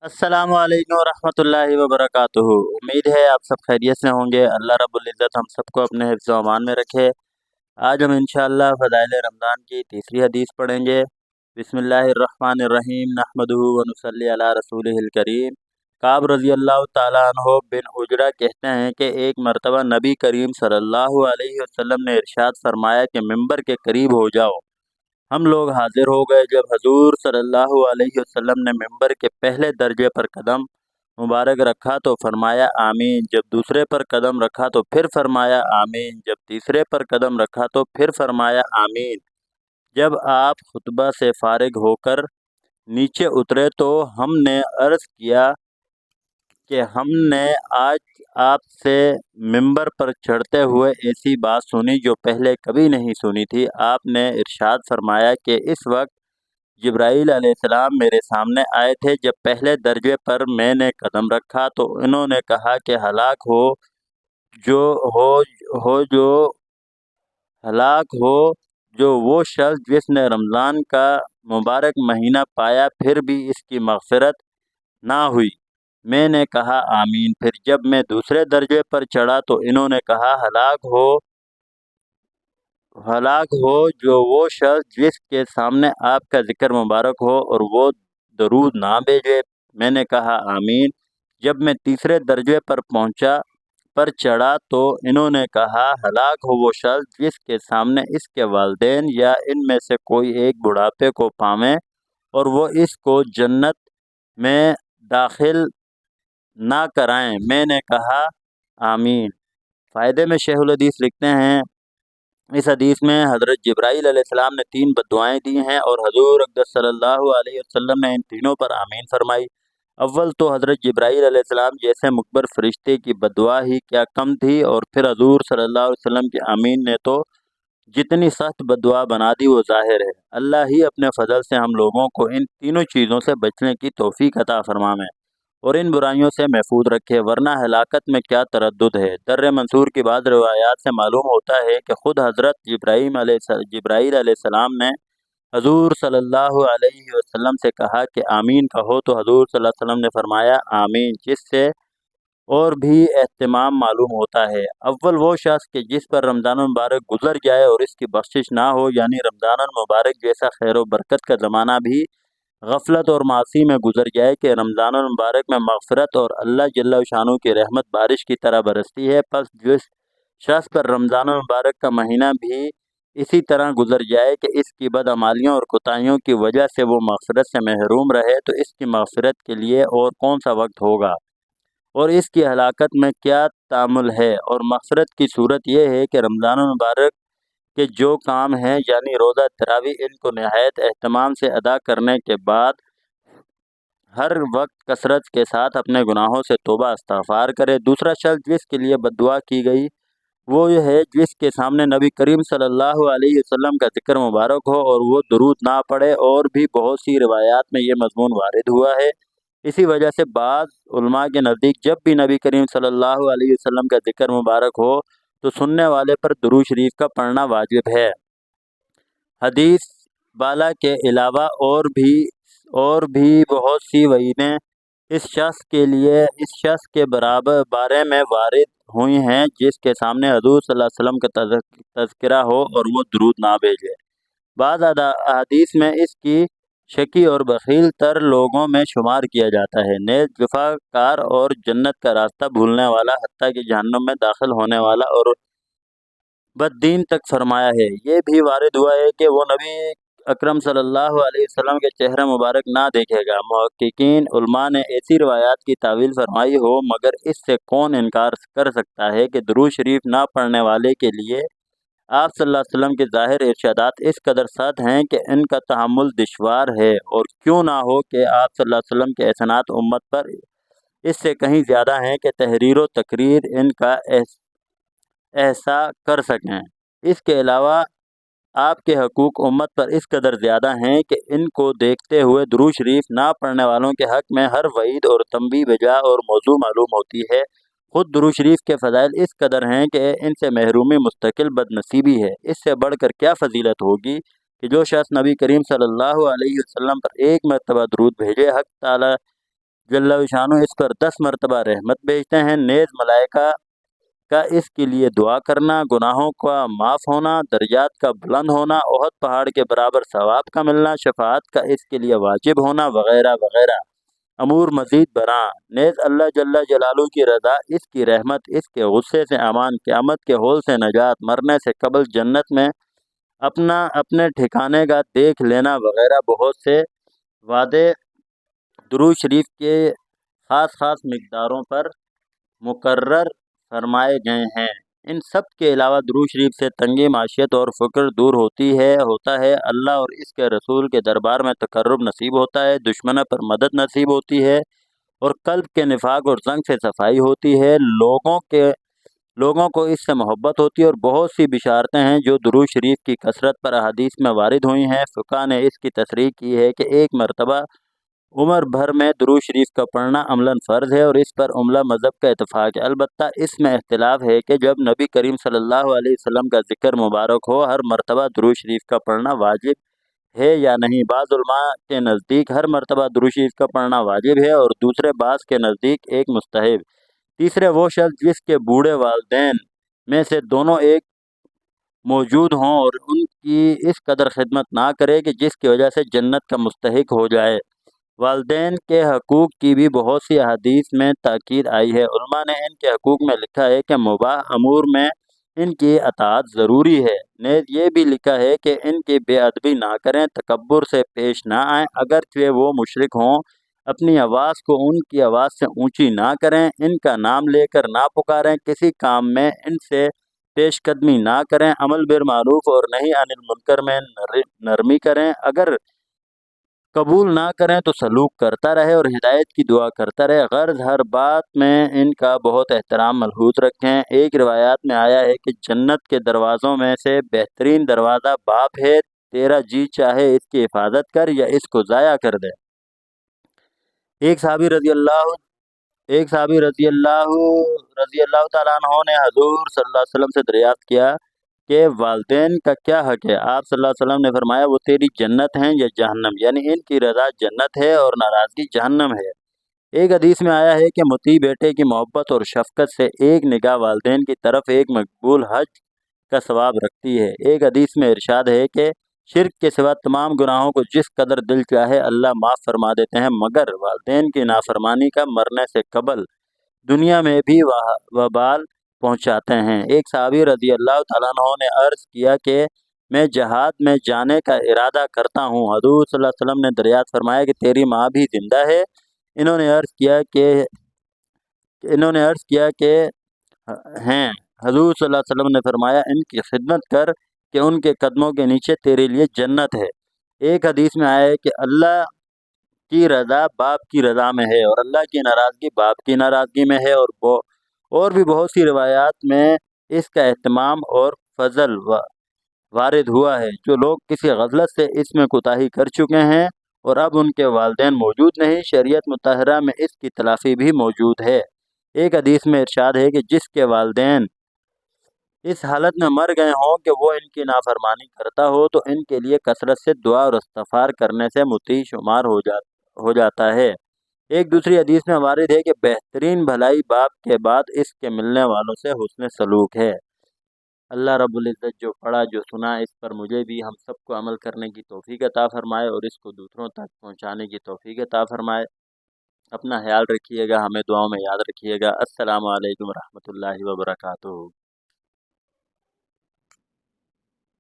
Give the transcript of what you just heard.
अस्सलाम वालेकुम रहमतुल्लाहि व बरकातुहू। उम्मीद है आप सब खैरियत से होंगे। अल्लाह रब्बुल इज़्ज़त हम सबको अपने हिफ्ज़ व अमान में रखे। आज हम इंशाअल्लाह फ़ज़ाइल रमज़ान की तीसरी हदीस पढ़ेंगे। बिस्मिल्लाहिर्रहमानिर्रहीम नहमदुहु व नुसल्ली अला रसूलिहिल करीम। काब रज़ी अल्लाह ताला अन्हु बिन उजरा कहते हैं कि एक मरतबा नबी करीम सल्लल्लाहु अलैहि वसल्लम ने इरशाद फरमाया कि मिंबर के करीब हो जाओ। हम लोग हाजिर हो गए। जब हजूर सल्लल्लाहु अलैहि वसल्लम ने मिंबर के पहले दर्जे पर कदम मुबारक रखा तो फरमाया आमीन। जब दूसरे पर कदम रखा तो फिर फरमाया आमीन। जब तीसरे पर कदम रखा तो फिर फरमाया आमीन। जब आप खुतबा से फारिग होकर नीचे उतरे तो हमने अर्ज़ किया कि हमने आज आपसे मिंबर पर चढ़ते हुए ऐसी बात सुनी जो पहले कभी नहीं सुनी थी। आपने इरशाद फरमाया कि इस वक्त जिब्राईल अलैहिस्सलाम मेरे सामने आए थे। जब पहले दर्जे पर मैंने कदम रखा तो इन्होंने कहा कि जो हो हो जो हलाक हो जो वो शख्स जिसने रमज़ान का मुबारक महीना पाया फिर भी इसकी मग़फ़िरत ना हुई। मैंने कहा आमीन। फिर जब मैं दूसरे दर्जे पर चढ़ा तो इन्होंने कहा हलाक हो जो वो शख्स जिसके सामने आपका ज़िक्र मुबारक हो और वो दरूद ना भेजे। मैंने कहा आमीन। जब मैं तीसरे दर्जे पर चढ़ा तो इन्होंने कहा हलाक हो वो शख्स जिसके सामने इसके वालिदैन या इनमें से कोई एक बुढ़ापे को पावें और वो इसको जन्नत में दाखिल ना कराएं। मैंने कहा आमीन। फ़ायदे में शेखुल हदीस लिखते हैं, इस हदीस में हज़रत जिब्राईल अलैहिस्सलाम ने 3 बद्दुआएँ दी हैं और हजूर अक़दस सल्लल्लाहु अलैहि वसल्लम ने इन तीनों पर आमीन फरमाई। अव्वल तो हज़रत जिब्राईल अलैहिस्सलाम जैसे मुकबर फरिश्ते की बद्दुआ ही क्या कम थी और फिर हजूर सल्लल्लाहु अलैहि वसल्लम की आमीन ने तो जितनी सख्त बद्दुआ बना दी वो ज़ाहिर है। अल्लाह ही अपने फ़ज़ल से हम लोगों को इन तीनों चीज़ों से बचने की तौफ़ीक अता फ़रमावे और इन बुराइयों से महफूज रखे, वरना हलाकत में क्या तरद्दुद है। दर्र मंसूर की बाद रिवायात से मालूम होता है कि ख़ुद हज़रत जिब्राईल अलैहिस्सलाम ने हजूर सल्लल्लाहु अलैहि वसल्लम से कहा कि आमीन कहो तो हजूर सल्लल्लाहु अलैहि वसल्लम ने फरमाया आमीन, जिससे और भी एहतमाम मालूम होता है। अव्वल वो शख्स कि जिस पर रमज़ान मुबारक गुजर जाए और इसकी बख्शिश ना हो, यानी रमज़ान मुबारक जैसा खैर व बरकत का ज़माना भी गफलत और मासी में गुजर जाए कि रमज़ान मुबारक में मग़फ़िरत और अल्लाह जल्ल शानू की रहमत बारिश की तरह बरसती है। बस जिस शख्स पर रमज़ान मुबारक का महीना भी इसी तरह गुजर जाए कि इसकी बदअमालियों और कोताहियों की वजह से वो मग़फ़िरत से महरूम रहे तो इसकी मग़फ़िरत के लिए और कौन सा वक्त होगा और इसकी हलाकत में क्या तामुल है। और मग़फ़िरत की सूरत यह है कि रमज़ान मुबारक के जो काम हैं यानी रोज़ा तरावी इनको नहायत एहतमाम से अदा करने के बाद हर वक्त कसरत के साथ अपने गुनाहों से तौबा इस्तग़फ़ार करे। दूसरा शख्स जिसके लिए बद्दुआ की गई वो ये है जिसके सामने नबी करीम सल्लल्लाहु अलैहि वसल्लम का ज़िक्र मुबारक हो और वो दुरूद ना पढ़े। और भी बहुत सी रिवायात में ये मज़मून वारिद हुआ है। इसी वजह से बाज़ उलमा के नज़दीक जब भी नबी करीम सल्लल्लाहु अलैहि वसल्लम का ज़िक्र मुबारक हो तो सुनने वाले पर दुरूद शरीफ का पढ़ना वाजिब है। हदीस बाला के अलावा और भी बहुत सी वईदें इस शख्स के बारे में वारिद हुई हैं जिसके सामने हजूर सल्लल्लाहु अलैहि वसल्लम का तज़किरा हो और वो दुरूद ना भेजे। बाद अहादीस में इसकी शकी और बख़ील तर लोगों में शुमार किया जाता है, नेज़ वफ़ाकार और जन्नत का रास्ता भूलने वाला, हत्ता कि जहन्नुम में दाखिल होने वाला और बद्दीन तक फरमाया है। ये भी वारिद हुआ है कि वो नबी अकरम सल्लल्लाहु अलैहि वसल्लम के चेहरा मुबारक ना देखेगा। मुहक्किकीन उलमा ने ऐसी रिवायात की तावील फरमाई हो, मगर इससे कौन इनकार कर सकता है कि दुरूद शरीफ ना पढ़ने वाले के लिए आप सल्लल्लाहु अलैहि वसल्लम के ज़ाहिर इरशादात इस कदर सख्त हैं कि इनका तहम्मुल दुश्वार है। और क्यों ना हो कि आप सल्लल्लाहु अलैहि वसल्लम के एहसानात उम्मत पर इससे कहीं ज़्यादा हैं कि तहरीर व तकरीर इनका एहसा कर सकें। इसके अलावा आपके हकूक़ उम्मत पर इस कदर ज़्यादा हैं कि इनको देखते हुए दुरूद शरीफ ना पढ़ने वालों के हक़ में हर वईद और तंबीह बजा और मौजू मालूम होती है। ख़ुद दुरूद शरीफ के फ़ज़ाइल इस कदर हैं कि इनसे महरूमी मुस्तकिल बदनसीबी है। इससे बढ़कर क्या फ़जीलत होगी कि जो शख्स नबी करीम सल्लल्लाहु अलैहि वसल्लम पर एक मरतबा दुरूद भेजे, हक़ ताला जल्ल शानो इस पर 10 मरतबा रहमत भेजते हैं। नेज़ मलाइका का इसके लिए दुआ करना, गुनाहों का माफ़ होना, दर्जात का बुलंद होना, ओहद पहाड़ के बराबर सवाब का मिलना, शफाअत का इसके लिए वाजिब होना, वगैरह वगैरह अमूर मज़ीद बरां। नेज़ अल्लाह जल्ल जलालू की रज़ा, इसकी रहमत, इसके गुस्से से अमान, क़यामत के हौल से नजात, मरने से कबल जन्नत में अपने ठिकाने का देख लेना वगैरह बहुत से वादे दुरूद शरीफ के ख़ास ख़ास मिक़दारों पर मुकर्रर फरमाए गए हैं। इन सब के अलावा दुरूद शरीफ से तंगी माशियत और फ़िक्र दूर होता है, अल्लाह और इसके रसूल के दरबार में तक़र्रुब नसीब होता है, दुश्मनों पर मदद नसीब होती है और कल्ब के निफाक और ज़ंग से सफाई होती है। लोगों को इससे मोहब्बत होती है और बहुत सी बिशारतें हैं जो दुरूद शरीफ की कसरत पर अहादीस में वारिद हुई हैं। फ़ुक़हा ने इसकी तशरीह की है कि एक मरतबा उम्र भर में दुरूद शरीफ का पढ़ना अमलन फ़र्ज़ है और इस पर उम्ला मज़हब का इत्तेफ़ाक़ है। अलबत्ता इसमें इख्तिलाफ़ है कि जब नबी करीम सल्लल्लाहु अलैहि वसल्लम का ज़िक्र मुबारक हो, हर मरतबा दुरूद शरीफ का पढ़ना वाजिब है या नहीं। बाज़ उलमा के नज़दीक हर मरतबा दुरूद शरीफ का पढ़ना वाजिब है और दूसरे बाज़ के नज़दीक एक मुस्तहब। तीसरे वो शख्स जिसके बूढ़े वालिदैन में से दोनों एक मौजूद हों और उनकी इस कदर खिदमत ना करे कि जिसकी वजह से जन्नत का मुस्तहिक हो जाए। वालिदैन के हकूक़ की भी बहुत सी अहादीस में ताकीद आई है। उलमा ने इनके हकूक़ में लिखा है कि मुबाह अमूर में इनकी अताअत ज़रूरी है। नेज़ ये भी लिखा है कि इनकी बेअदबी ना करें, तकब्बुर से पेश ना आएँ, अगरचे वो मुशरिक हों, अपनी आवाज़ को उनकी आवाज़ से ऊंची ना करें, इनका नाम लेकर ना पुकारें, किसी काम में इनसे पेशकदमी ना करें, अमल बिल मारूफ और नही अनिल मुनकर में नरमी करें, अगर कबूल ना करें तो सलूक करता रहे और हिदायत की दुआ करता रहे। गर्ज हर बात में इनका बहुत एहतराम मलहूज़ रखें। एक रिवायात में आया है कि जन्नत के दरवाज़ों में से बेहतरीन दरवाज़ा बाप है, तेरा जी चाहे इसकी हिफाजत कर या इसको ज़ाया कर दे। एक साहबी रज़ी अल्लाह ताला अन्हो ने हजूर सल्लल्लाहु अलैहि वसल्लम से दरियाफ्त किया कि वालिदैन का क्या हक़ है। आप सल्लल्लाहु अलैहि वसल्लम ने फरमाया, वो तेरी जन्नत हैं या जहन्नम, यानी इनकी रज़ा जन्नत है और नाराज़गी जहन्नम है। एक हदीस में आया है कि मुती बेटे की मोहब्बत और शफ़क़त से एक निगाह वालिदैन की तरफ एक मकबूल हज का सवाब रखती है। एक हदीस में इरशाद है कि शिर्क के सिवा तमाम गुनाहों को जिस कदर दिल चाहे अल्लाह माफ़ फरमा देते हैं, मगर वालिदैन की नाफरमानी का मरने से कबल दुनिया में भी वबाल पहुँचाते हैं। एक सहाबी रज़ी अल्लाह तआला अन्हु ने अर्ज़ किया कि मैं जहाद में जाने का इरादा करता हूँ। हज़ूर सल्लल्लाहु अलैहि वसल्लम ने दरियाफ्त फरमाया कि तेरी माँ भी ज़िंदा है। इन्होंने अर्ज़ किया कि हैं। हज़ूर सल्लल्लाहु अलैहि वसल्लम ने फरमाया, इनकी खिदमत कर कि उनके कदमों के नीचे तेरे लिए जन्नत है। एक हदीस में आया है कि अल्लाह की रज़ा बाप की रज़ा में है और अल्लाह की नाराज़गी बाप की नाराज़गी में है। और भी बहुत सी रिवायात में इसका एहतमाम और फजल वारिद हुआ है। जो लोग किसी गफलत से इसमें कोताही कर चुके हैं और अब उनके वालिदैन मौजूद नहीं, शरीयत मुतहरा में इसकी तलाफ़ी भी मौजूद है। एक हदीस में इरशाद है कि जिसके वालिदैन इस हालत में मर गए हों कि वो इनकी नाफरमानी करता हो, तो इनके लिए कसरत से दुआ और इस्तग़फ़ार करने से मुती शुमार हो जाता है। एक दूसरी हदीस में वारिद है कि बेहतरीन भलाई बाप के बाद इसके मिलने वालों से हुस्न सलूक है। अल्लाह रब्बुल इज़्ज़त जो पढ़ा जो सुना, इस पर मुझे भी हम सबको अमल करने की तौफ़ीक़ अता फ़रमाए और इसको दूसरों तक पहुँचाने की तौफ़ीक़ अता फ़रमाए। अपना ख़याल रखिएगा, हमें दुआओं में याद रखिएगा। अस्सलामु अलैकुम व रहमतुल्लाहि व बरकातुहू।